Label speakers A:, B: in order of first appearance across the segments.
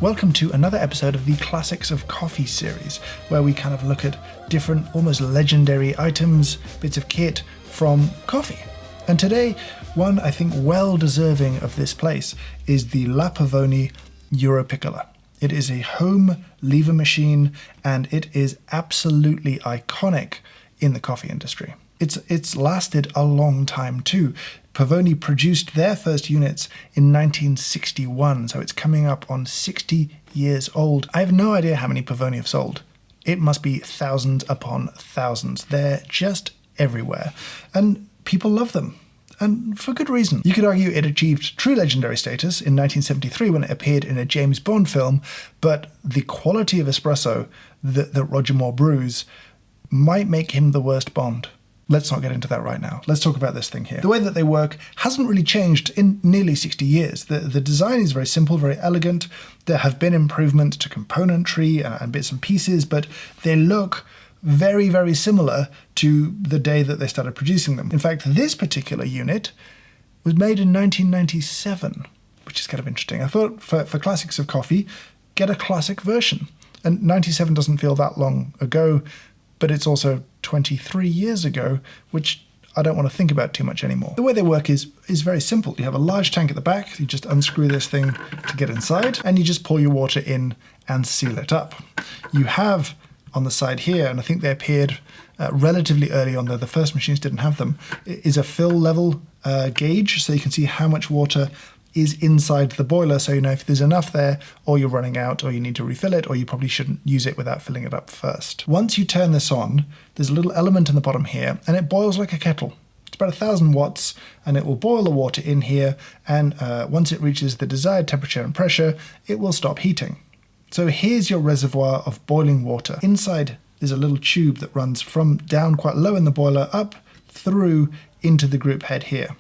A: Welcome to another episode of the Classics of Coffee series, where we kind of look at different, almost legendary items, bits of kit from coffee. And today, one I think well deserving of this place is the Pavoni Europiccola. It is a home lever machine, and it is absolutely iconic in the coffee industry. It's lasted a long time too. Pavoni produced their first units in 1961, so it's coming up on 60 years old. I have no idea how many Pavoni have sold. It must be thousands upon thousands. They're just everywhere, and people love them. And for good reason. You could argue it achieved true legendary status in 1973 when it appeared in a James Bond film, but the quality of espresso that Roger Moore brews might make him the worst Bond. Let's not get into that right now. Let's talk about this thing here. The way that they work hasn't really changed in nearly 60 years. The design is very simple, very elegant. There have been improvements to componentry and bits and pieces, but they look very, very similar to the day that they started producing them. In fact, this particular unit was made in 1997, which is kind of interesting. I thought for classics of coffee, get a classic version. And 97 doesn't feel that long ago, but it's also 23 years ago, which I don't want to think about too much anymore. The way they work is very simple. You have a large tank at the back, you just unscrew this thing to get inside, and you just pour your water in and seal it up. You have on the side here, and I think they appeared relatively early on, though the first machines didn't have them, is a fill level gauge, so you can see how much water is inside the boiler, so you know if there's enough there, or you're running out, or you need to refill it, or you probably shouldn't use it without filling it up first. Once you turn this on, there's a little element in the bottom here, and it boils like a kettle. It's about 1,000 watts, and it will boil the water in here, and once it reaches the desired temperature and pressure, it will stop heating. So here's your reservoir of boiling water. Inside, there's a little tube that runs from down quite low in the boiler up through into the group head here.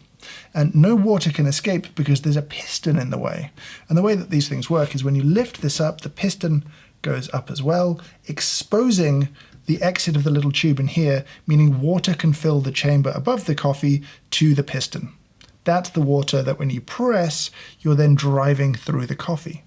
A: And no water can escape because there's a piston in the way. And the way that these things work is when you lift this up, the piston goes up as well, exposing the exit of the little tube in here, meaning water can fill the chamber above the coffee to the piston. That's the water that when you press, you're then driving through the coffee.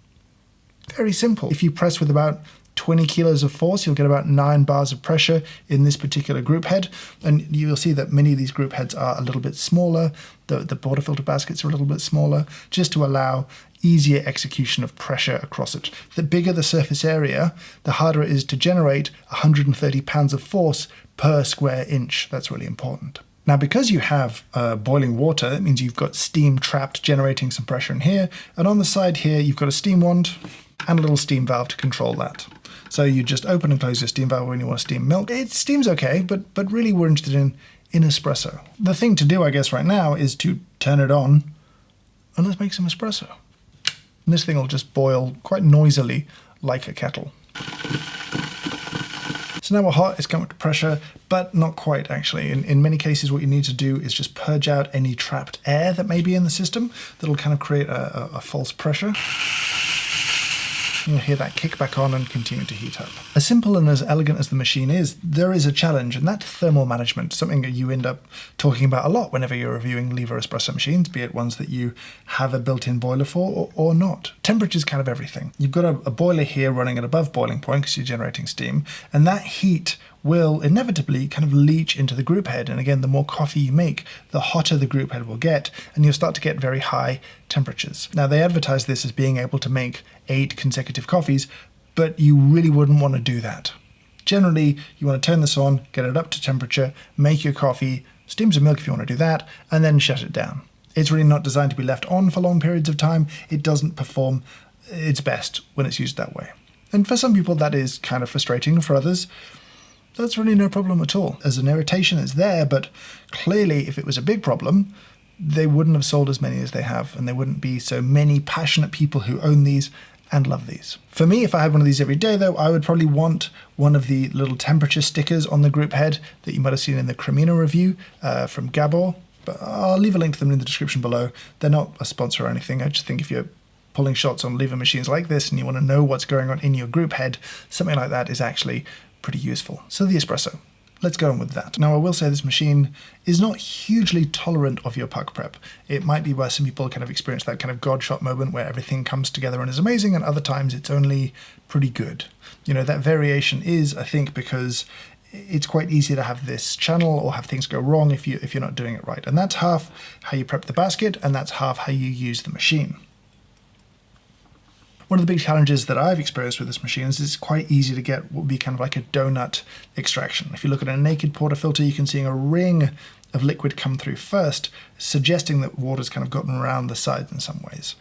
A: Very simple. If you press with about 20 kilos of force, you'll get about 9 bars of pressure in this particular group head. And you'll see that many of these group heads are a little bit smaller. The portafilter baskets are a little bit smaller, just to allow easier execution of pressure across it. The bigger the surface area, the harder it is to generate 130 pounds of force per square inch. That's really important. Now, because you have boiling water, it means you've got steam trapped generating some pressure in here. And on the side here, you've got a steam wand and a little steam valve to control that. So you just open and close your steam valve when you want to steam milk. It steams okay, but really we're interested in espresso. The thing to do, I guess, right now is to turn it on and let's make some espresso. And this thing will just boil quite noisily like a kettle. So now we're hot, it's come up to pressure, but not quite actually. In many cases, what you need to do is just purge out any trapped air that may be in the system that'll kind of create a false pressure. You'll hear that kick back on and continue to heat up. As simple and as elegant as the machine is, there is a challenge, and that's thermal management, something that you end up talking about a lot whenever you're reviewing lever espresso machines, be it ones that you have a built-in boiler for or not. Temperature's kind of everything. You've got a boiler here running at above boiling point because you're generating steam, and that heat will inevitably kind of leach into the group head. And again, the more coffee you make, the hotter the group head will get, and you'll start to get very high temperatures. Now, they advertise this as being able to make 8 consecutive coffees, but you really wouldn't want to do that. Generally, you want to turn this on, get it up to temperature, make your coffee, steam some milk if you want to do that, and then shut it down. It's really not designed to be left on for long periods of time. It doesn't perform its best when it's used that way. And for some people, that is kind of frustrating. For others, that's really no problem at all. As an irritation, it's there, but clearly if it was a big problem, they wouldn't have sold as many as they have, and there wouldn't be so many passionate people who own these and love these. For me, if I had one of these every day though, I would probably want one of the little temperature stickers on the group head that you might have seen in the Cremina review from Gabor, but I'll leave a link to them in the description below. They're not a sponsor or anything. I just think if you're pulling shots on lever machines like this and you want to know what's going on in your group head, something like that is actually pretty useful. So the espresso. let's go on with that. Now, I will say this machine is not hugely tolerant of your puck prep. It might be where some people kind of experience that kind of God shot moment where everything comes together and is amazing, and other times it's only pretty good. You know, that variation is, I think, because it's quite easy to have this channel or have things go wrong if you're not doing it right. And that's half how you prep the basket, and that's half how you use the machine. One of the big challenges that I've experienced with this machine is it's quite easy to get what would be kind of like a donut extraction. If you look at a naked portafilter, you can see a ring of liquid come through first, suggesting that water's kind of gotten around the sides in some ways.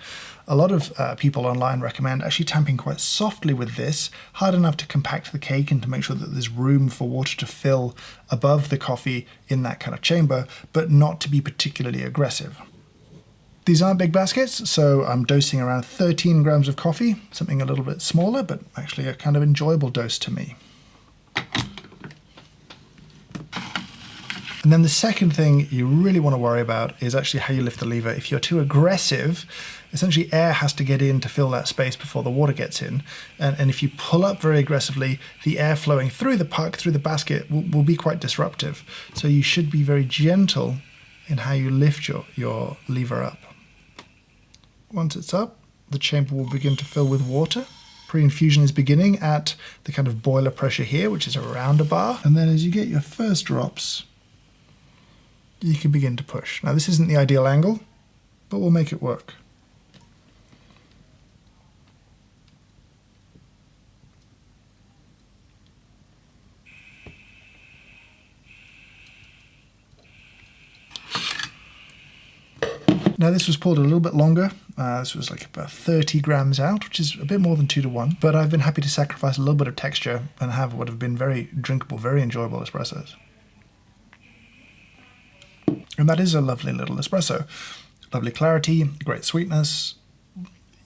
A: A lot of people online recommend actually tamping quite softly with this, hard enough to compact the cake and to make sure that there's room for water to fill above the coffee in that kind of chamber, but not to be particularly aggressive. These aren't big baskets, so I'm dosing around 13 grams of coffee, something a little bit smaller, but actually a kind of enjoyable dose to me. And then the second thing you really want to worry about is actually how you lift the lever. If you're too aggressive, essentially air has to get in to fill that space before the water gets in. And if you pull up very aggressively, the air flowing through the puck, through the basket, will be quite disruptive. So you should be very gentle in how you lift your lever up. Once it's up, the chamber will begin to fill with water. Pre-infusion is beginning at the kind of boiler pressure here, which is around a bar. And then as you get your first drops, you can begin to push. Now, this isn't the ideal angle, but we'll make it work. Now, this was poured a little bit longer. This was like about 30 grams out, which is a bit more than 2 to 1. But I've been happy to sacrifice a little bit of texture and have what have been very drinkable, very enjoyable espressos. And that is a lovely little espresso. Lovely clarity, great sweetness.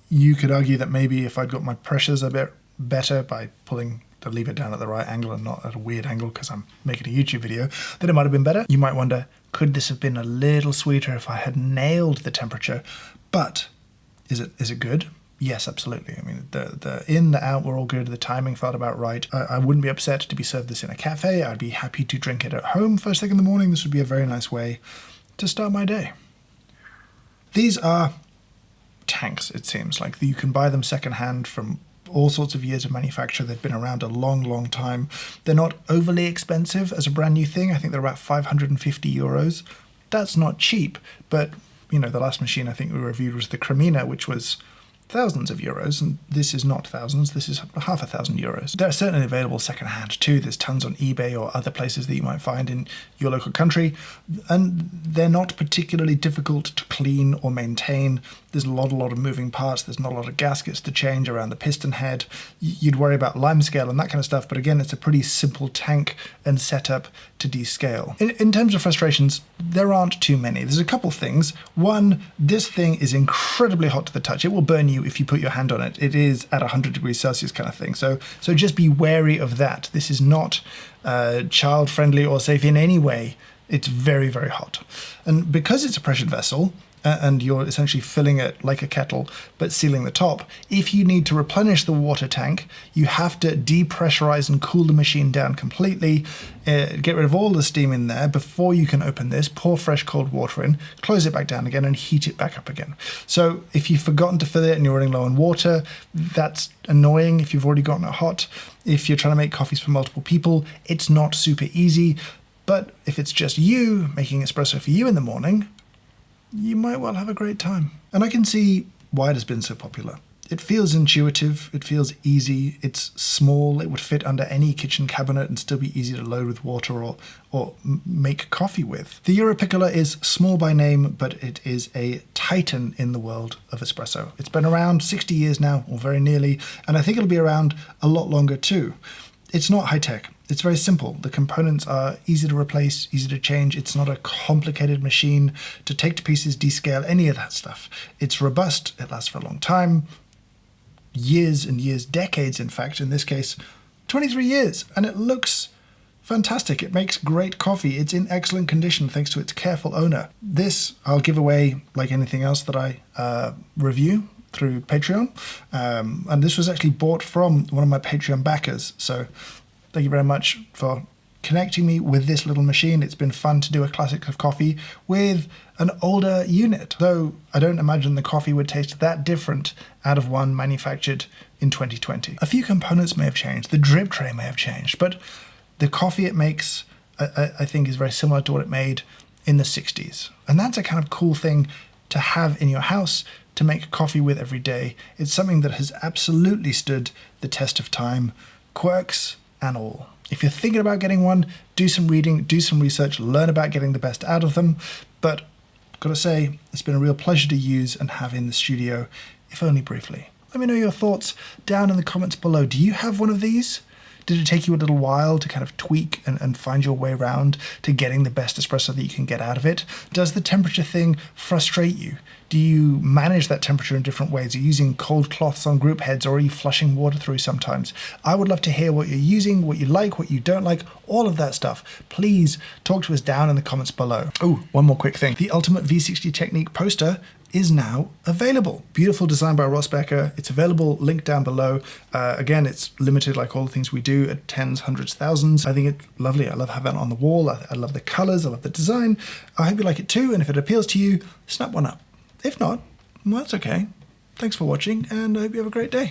A: You could argue that maybe if I'd got my pressures a bit better by pulling the lever down at the right angle and not at a weird angle because I'm making a YouTube video, then it might have been better. You might wonder, could this have been a little sweeter if I had nailed the temperature? But is it good? Yes, absolutely. I mean, the in, the out were all good. The timing felt about right. I wouldn't be upset to be served this in a cafe. I'd be happy to drink it at home first thing in the morning. This would be a very nice way to start my day. These are tanks, it seems like. You can buy them secondhand from all sorts of years of manufacture. They've been around a long, long time. They're not overly expensive as a brand new thing. I think they're about 550 euros. That's not cheap, but you know, the last machine I think we reviewed was the Cremina, which was thousands of euros, and this is not thousands, this is half a thousand euros. They're certainly available secondhand too. There's tons on eBay or other places that you might find in your local country, and they're not particularly difficult to clean or maintain. There's a lot of moving parts. There's not a lot of gaskets to change around the piston head. You'd worry about lime scale and that kind of stuff, but again, it's a pretty simple tank and setup to descale. In terms of frustrations, there aren't too many. There's a couple things. One, this thing is incredibly hot to the touch. It will burn you if you put your hand on it. It is at 100 degrees Celsius kind of thing. So just be wary of that. This is not child friendly or safe in any way. It's very, very hot. And because it's a pressured vessel, and you're essentially filling it like a kettle, but sealing the top, if you need to replenish the water tank, you have to depressurize and cool the machine down completely, get rid of all the steam in there before you can open this, pour fresh cold water in, close it back down again, and heat it back up again. So if you've forgotten to fill it and you're running low on water, that's annoying if you've already gotten it hot. If you're trying to make coffees for multiple people, it's not super easy. But if it's just you making espresso for you in the morning, you might well have a great time. And I can see why it has been so popular. It feels intuitive, it feels easy, it's small, it would fit under any kitchen cabinet and still be easy to load with water or make coffee with. The Europiccola is small by name, but it is a titan in the world of espresso. It's been around 60 years now, or very nearly, and I think it'll be around a lot longer too. It's not high-tech. It's very simple. The components are easy to replace, easy to change. It's not a complicated machine to take to pieces, descale, any of that stuff. It's robust. It lasts for a long time. Years and years, decades, in fact, in this case, 23 years. And it looks fantastic. It makes great coffee. It's in excellent condition thanks to its careful owner. This I'll give away like anything else that I review through Patreon. And this was actually bought from one of my Patreon backers. So thank you very much for connecting me with this little machine. It's been fun to do a classic of coffee with an older unit, though I don't imagine the coffee would taste that different out of one manufactured in 2020. A few components may have changed, the drip tray may have changed, but the coffee it makes, I think, is very similar to what it made in the 60s. And that's a kind of cool thing to have in your house to make coffee with every day. It's something that has absolutely stood the test of time, quirks and all. If you're thinking about getting one, do some reading, do some research, learn about getting the best out of them. But I've got to say, it's been a real pleasure to use and have in the studio, if only briefly. Let me know your thoughts down in the comments below. Do you have one of these? Did it take you a little while to kind of tweak and find your way around to getting the best espresso that you can get out of it? Does the temperature thing frustrate you? Do you manage that temperature in different ways? Are you using cold cloths on group heads, or are you flushing water through sometimes? I would love to hear what you're using, what you like, what you don't like, all of that stuff. Please talk to us down in the comments below. Oh, one more quick thing. The Ultimate V60 Technique poster is now available. Beautiful design by Ross Becker. It's available, link down below. Again, it's limited like all the things we do at tens, hundreds, thousands. I think it's lovely. I love having it on the wall. I love the colors. I love the design. I hope you like it too. And if it appeals to you, snap one up. If not, well, that's okay. Thanks for watching, and I hope you have a great day.